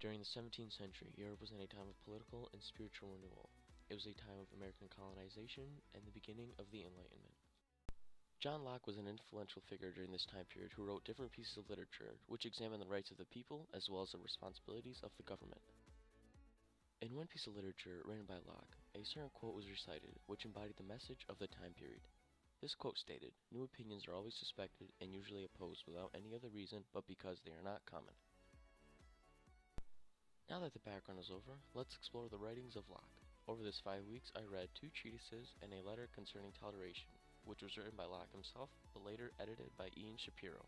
During the 17th century, Europe was in a time of political and spiritual renewal. It was a time of American colonization and the beginning of the Enlightenment. John Locke was an influential figure during this time period who wrote different pieces of literature which examined the rights of the people as well as the responsibilities of the government. In one piece of literature written by Locke, a certain quote was recited which embodied the message of the time period. This quote stated, "New opinions are always suspected and usually opposed without any other reason but because they are not common." Now that the background is over, let's explore the writings of Locke. Over this 5 weeks, I read 2 treatises and a letter concerning toleration, which was written by Locke himself, but later edited by Ian Shapiro.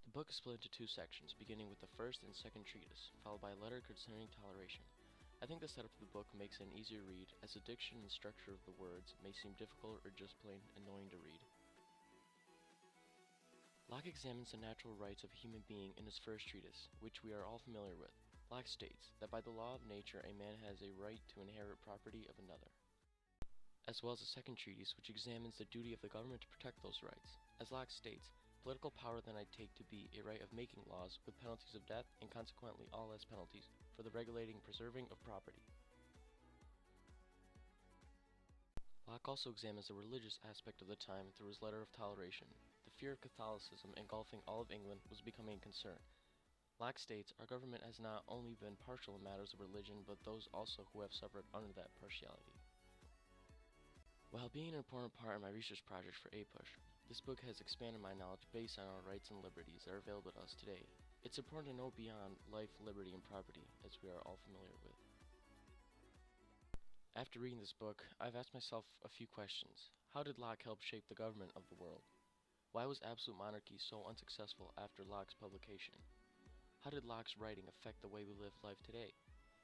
The book is split into 2 sections, beginning with the first and second treatise, followed by a letter concerning toleration. I think the setup of the book makes it an easier read, as the diction and structure of the words may seem difficult or just plain annoying to read. Locke examines the natural rights of a human being in his first treatise, which we are all familiar with. Locke states that by the law of nature a man has a right to inherit property of another, as well as a second treatise which examines the duty of the government to protect those rights. As Locke states, political power then I take to be a right of making laws with penalties of death and consequently all less penalties for the regulating and preserving of property. Locke also examines the religious aspect of the time through his letter of toleration. The fear of Catholicism engulfing all of England was becoming a concern. Locke states, our government has not only been partial in matters of religion, but those also who have suffered under that partiality. While being an important part of my research project for APUSH, this book has expanded my knowledge based on our rights and liberties that are available to us today. It's important to know beyond life, liberty, and property, as we are all familiar with. After reading this book, I've asked myself a few questions. How did Locke help shape the government of the world? Why was absolute monarchy so unsuccessful after Locke's publication? How did Locke's writing affect the way we live life today?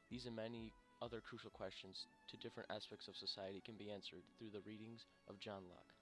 These and many other crucial questions to different aspects of society can be answered through the readings of John Locke.